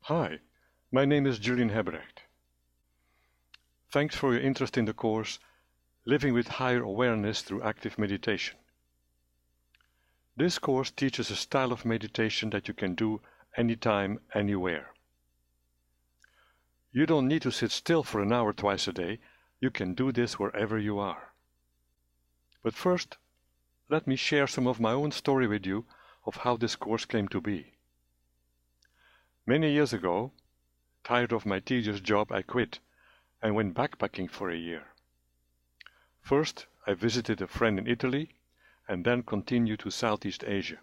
Hi, my name is Julian Hebrecht. Thanks for your interest in the course Living with Higher Awareness Through Active Meditation. This course teaches a style of meditation that you can do anytime, anywhere. You don't need to sit still for an hour twice a day. You can do this wherever you are. But first, let me share some of my own story with you of how this course came to be. Many years ago, tired of my tedious job, I quit and went backpacking for a year. First, I visited a friend in Italy and then continued to Southeast Asia.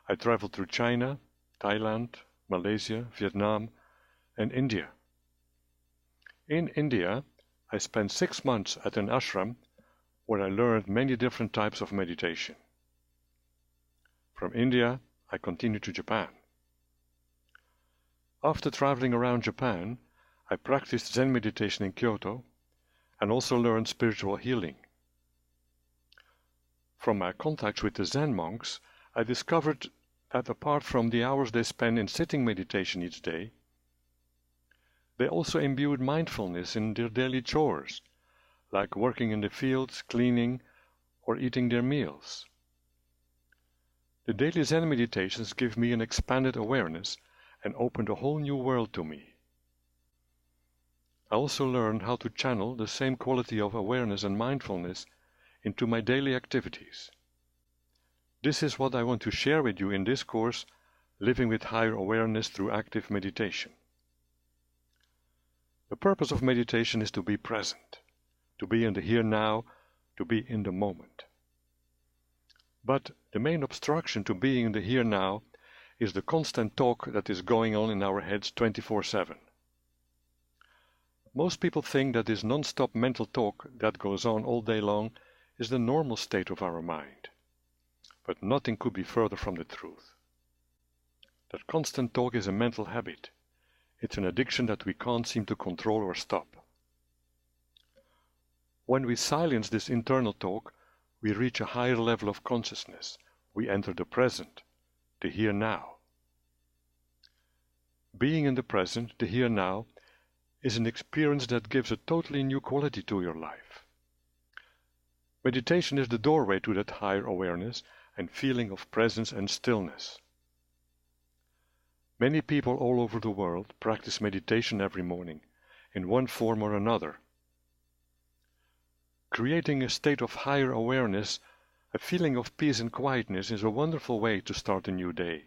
I traveled through China, Thailand, Malaysia, Vietnam, and India. In India, I spent 6 months at an ashram where I learned many different types of meditation. From India, I continued to Japan. After traveling around Japan, I practiced Zen meditation in Kyoto and also learned spiritual healing. From my contacts with the Zen monks, I discovered that apart from the hours they spend in sitting meditation each day, they also imbued mindfulness in their daily chores, like working in the fields, cleaning, or eating their meals. The daily Zen meditations give me an expanded awareness and opened a whole new world to me. I also learned how to channel the same quality of awareness and mindfulness into my daily activities. This is what I want to share with you in this course, Living with Higher Awareness Through Active Meditation. The purpose of meditation is to be present, to be in the here now, to be in the moment. But the main obstruction to being in the here now is the constant talk that is going on in our heads 24/7. Most people think that this non-stop mental talk that goes on all day long is the normal state of our mind. But nothing could be further from the truth. That constant talk is a mental habit. It's an addiction that we can't seem to control or stop. When we silence this internal talk, we reach a higher level of consciousness. We enter the present, the here now. Being in the present, the here now, is an experience that gives a totally new quality to your life. Meditation is the doorway to that higher awareness and feeling of presence and stillness. Many people all over the world practice meditation every morning, in one form or another. Creating a state of higher awareness, a feeling of peace and quietness, is a wonderful way to start a new day.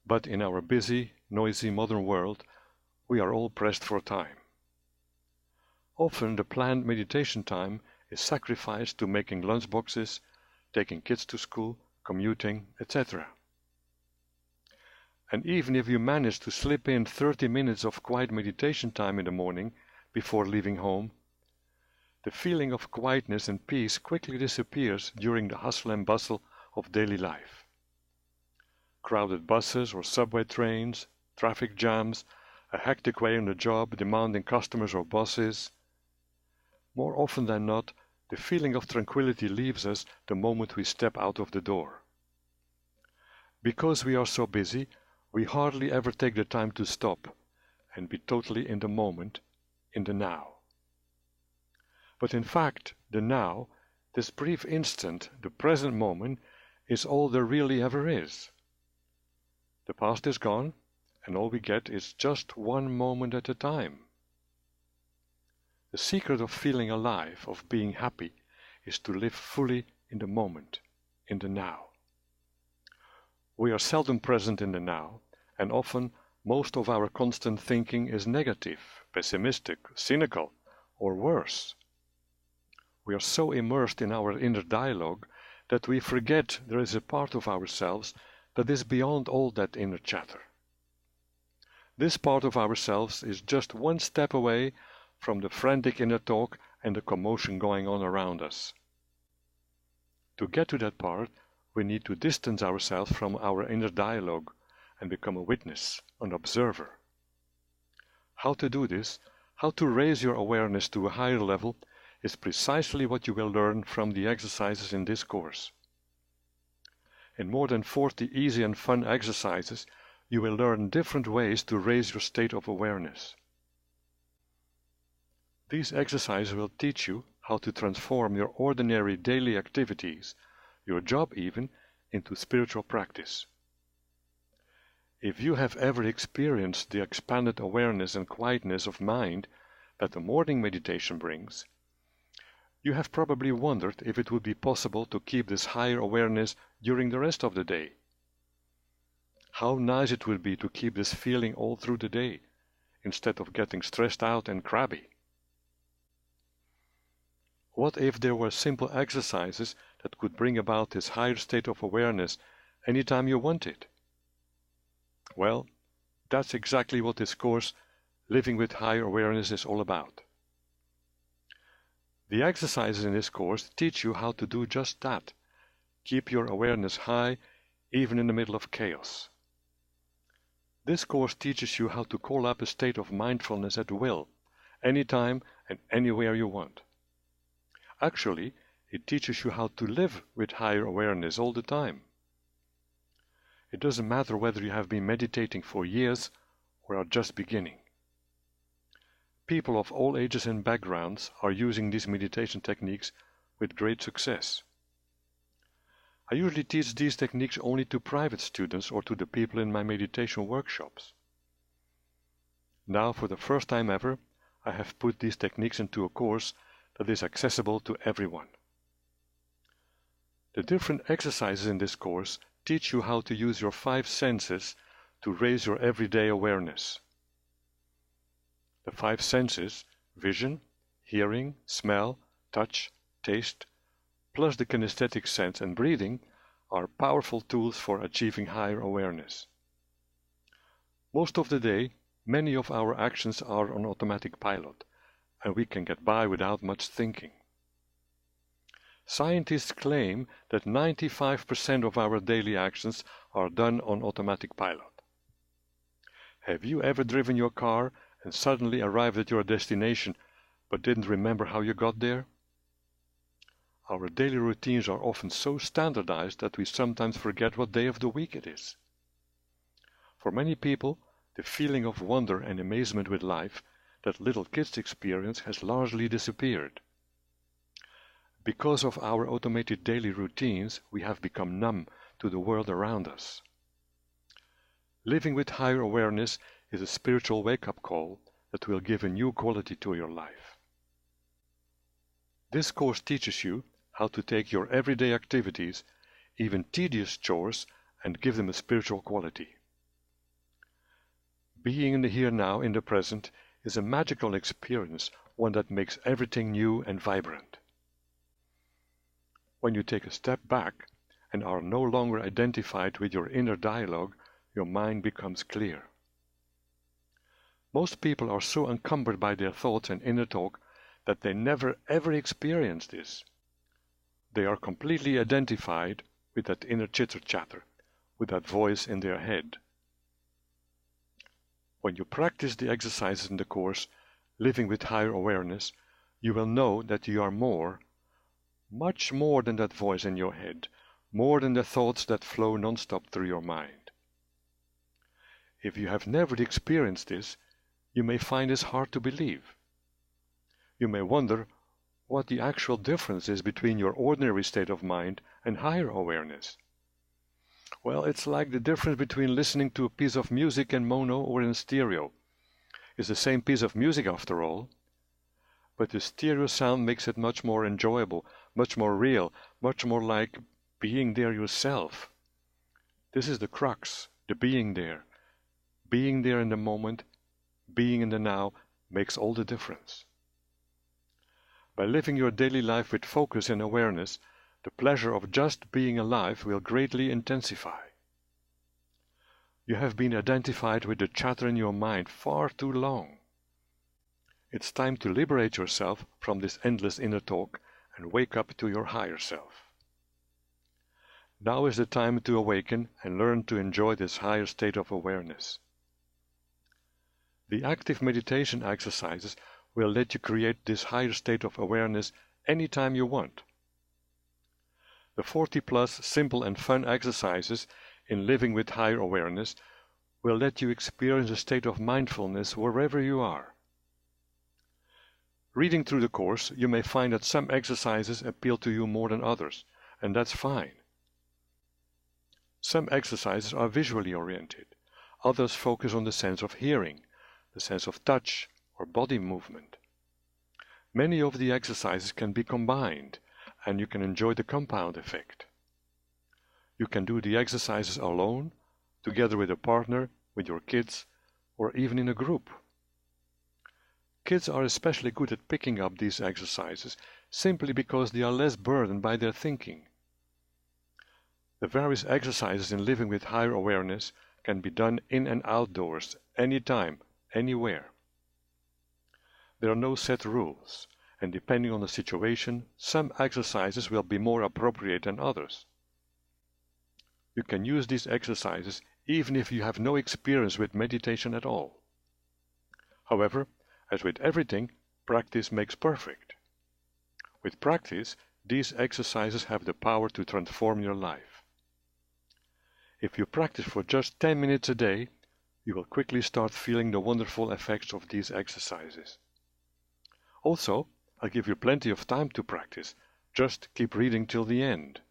But in our busy, noisy modern world, we are all pressed for time. Often the planned meditation time is sacrificed to making lunchboxes, taking kids to school, commuting, etc. And even if you manage to slip in 30 minutes of quiet meditation time in the morning before leaving home, the feeling of quietness and peace quickly disappears during the hustle and bustle of daily life. Crowded buses or subway trains, traffic jams, a hectic way on the job demanding customers or bosses. More often than not, the feeling of tranquility leaves us the moment we step out of the door. Because we are so busy, we hardly ever take the time to stop and be totally in the moment, in the now. But in fact, the now, this brief instant, the present moment, is all there really ever is. The past is gone, and all we get is just one moment at a time. The secret of feeling alive, of being happy, is to live fully in the moment, in the now. We are seldom present in the now, and often most of our constant thinking is negative, pessimistic, cynical, or worse. We are so immersed in our inner dialogue that we forget there is a part of ourselves that is beyond all that inner chatter. This part of ourselves is just one step away from the frantic inner talk and the commotion going on around us. To get to that part, we need to distance ourselves from our inner dialogue and become a witness, an observer. How to do this, how to raise your awareness to a higher level, is precisely what you will learn from the exercises in this course. In more than 40 easy and fun exercises, you will learn different ways to raise your state of awareness. These exercises will teach you how to transform your ordinary daily activities, your job even, into spiritual practice. If you have ever experienced the expanded awareness and quietness of mind that the morning meditation brings, you have probably wondered if it would be possible to keep this higher awareness during the rest of the day. How nice it would be to keep this feeling all through the day, instead of getting stressed out and crabby. What if there were simple exercises that could bring about this higher state of awareness anytime you want it? Well, that's exactly what this course, Living with Higher Awareness, is all about. The exercises in this course teach you how to do just that. Keep your awareness high, even in the middle of chaos. This course teaches you how to call up a state of mindfulness at will, anytime and anywhere you want. Actually, it teaches you how to live with higher awareness all the time. It doesn't matter whether you have been meditating for years or are just beginning. People of all ages and backgrounds are using these meditation techniques with great success. I usually teach these techniques only to private students or to the people in my meditation workshops. Now, for the first time ever, I have put these techniques into a course that is accessible to everyone. The different exercises in this course teach you how to use your 5 senses to raise your everyday awareness. The 5 senses, vision, hearing, smell, touch, taste, plus the kinesthetic sense and breathing, are powerful tools for achieving higher awareness. Most of the day, many of our actions are on automatic pilot, and we can get by without much thinking. Scientists claim that 95% of our daily actions are done on automatic pilot. Have you ever driven your car and suddenly arrived at your destination but didn't remember how you got there? Our daily routines are often so standardized that we sometimes forget what day of the week it is. For many people, the feeling of wonder and amazement with life that little kids experience has largely disappeared. Because of our automated daily routines, we have become numb to the world around us. Living with higher awareness is a spiritual wake-up call that will give a new quality to your life. This course teaches you how to take your everyday activities, even tedious chores, and give them a spiritual quality. Being in the here now, in the present, is a magical experience, one that makes everything new and vibrant. When you take a step back and are no longer identified with your inner dialogue, your mind becomes clear. Most people are so encumbered by their thoughts and inner talk that they never ever experience this. They are completely identified with that inner chitter-chatter, with that voice in their head. When you practice the exercises in the course, Living with Higher Awareness, you will know that you are more, much more than that voice in your head, more than the thoughts that flow non-stop through your mind. If you have never experienced this, you may find this hard to believe. You may wonder what the actual difference is between your ordinary state of mind and higher awareness. Well, it's like the difference between listening to a piece of music in mono or in stereo. It's the same piece of music after all, but the stereo sound makes it much more enjoyable, much more real, much more like being there yourself. This is the crux, the being there. Being there in the moment, being in the now, makes all the difference. By living your daily life with focus and awareness, the pleasure of just being alive will greatly intensify. You have been identified with the chatter in your mind far too long. It's time to liberate yourself from this endless inner talk and wake up to your higher self. Now is the time to awaken and learn to enjoy this higher state of awareness. The active meditation exercises will let you create this higher state of awareness anytime you want. The 40+ simple and fun exercises in Living with Higher Awareness will let you experience a state of mindfulness wherever you are. Reading through the course, you may find that some exercises appeal to you more than others, and that's fine. Some exercises are visually oriented, others focus on the sense of hearing, the sense of touch, or body movement. Many of the exercises can be combined, and you can enjoy the compound effect. You can do the exercises alone, together with a partner, with your kids, or even in a group. Kids are especially good at picking up these exercises simply because they are less burdened by their thinking. The various exercises in living with higher awareness can be done in and outdoors, anytime, anywhere. There are no set rules, and depending on the situation, some exercises will be more appropriate than others. You can use these exercises even if you have no experience with meditation at all. However, as with everything, practice makes perfect. With practice, these exercises have the power to transform your life. If you practice for just 10 minutes a day, you will quickly start feeling the wonderful effects of these exercises. Also, I'll give you plenty of time to practice. Just keep reading till the end.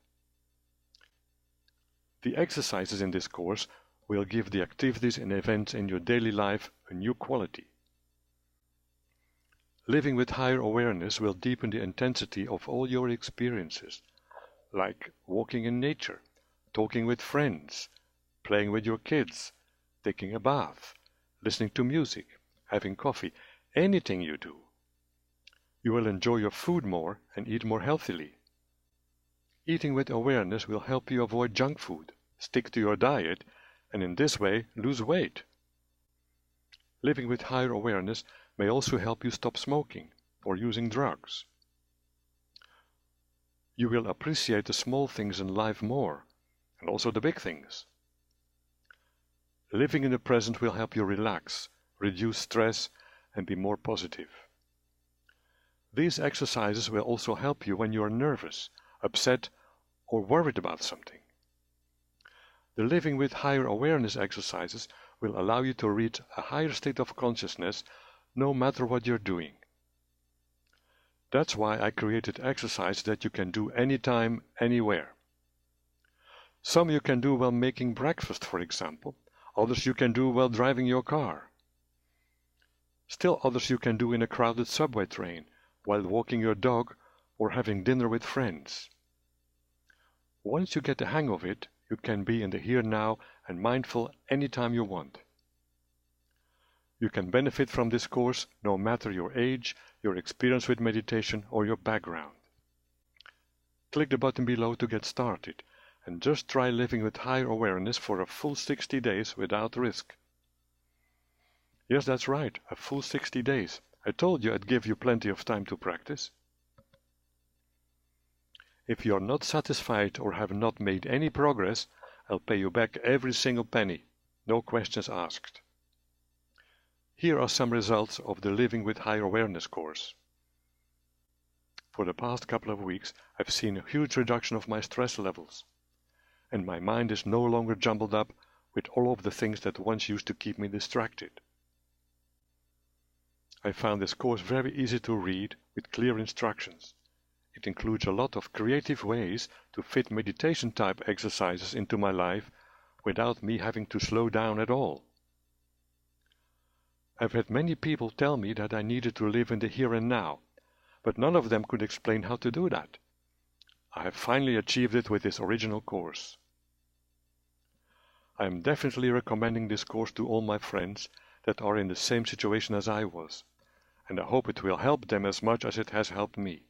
The exercises in this course will give the activities and events in your daily life a new quality. Living with higher awareness will deepen the intensity of all your experiences, like walking in nature, talking with friends, playing with your kids, taking a bath, listening to music, having coffee, anything you do. You will enjoy your food more and eat more healthily. Eating with awareness will help you avoid junk food, stick to your diet, and in this way lose weight. Living with higher awareness may also help you stop smoking or using drugs. You will appreciate the small things in life more, and also the big things. Living in the present will help you relax, reduce stress, and be more positive. These exercises will also help you when you are nervous, upset, or worried about something. The Living with Higher Awareness exercises will allow you to reach a higher state of consciousness no matter what you're doing. That's why I created exercises that you can do anytime, anywhere. Some you can do while making breakfast, for example. Others you can do while driving your car. Still others you can do in a crowded subway train, while walking your dog, or having dinner with friends. Once you get the hang of it, you can be in the here now and mindful anytime you want. You can benefit from this course no matter your age, your experience with meditation, or your background. Click the button below to get started, and just try living with higher awareness for a full 60 days without risk. Yes, that's right, a full 60 days. I told you I'd give you plenty of time to practice. If you are not satisfied or have not made any progress, I'll pay you back every single penny, no questions asked. Here are some results of the Living with Higher Awareness course. For the past couple of weeks, I've seen a huge reduction of my stress levels, and my mind is no longer jumbled up with all of the things that once used to keep me distracted. I found this course very easy to read with clear instructions. It includes a lot of creative ways to fit meditation-type exercises into my life without me having to slow down at all. I've had many people tell me that I needed to live in the here and now, but none of them could explain how to do that. I have finally achieved it with this original course. I am definitely recommending this course to all my friends that are in the same situation as I was, and I hope it will help them as much as it has helped me.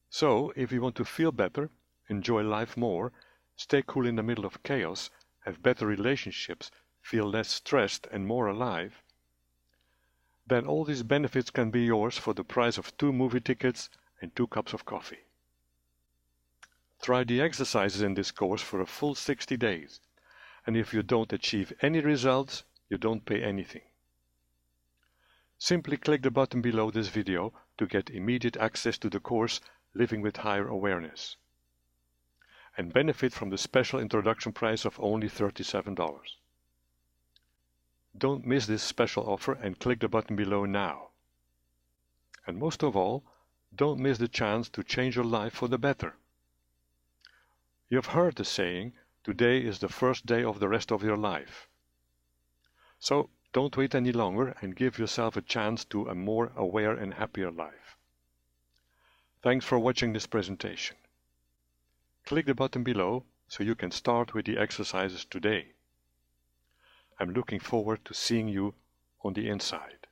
So, if you want to feel better, enjoy life more, stay cool in the middle of chaos, have better relationships, feel less stressed and more alive, then all these benefits can be yours for the price of 2 movie tickets and 2 cups of coffee. Try the exercises in this course for a full 60 days, and if you don't achieve any results, you don't pay anything. Simply click the button below this video to get immediate access to the course Living with Higher Awareness. and benefit from the special introduction price of only $37. Don't miss this special offer and click the button below now. And most of all, don't miss the chance to change your life for the better. You have heard the saying, today is the first day of the rest of your life. So don't wait any longer and give yourself a chance to a more aware and happier life. Thanks for watching this presentation. Click the button below so you can start with the exercises today. I'm looking forward to seeing you on the inside.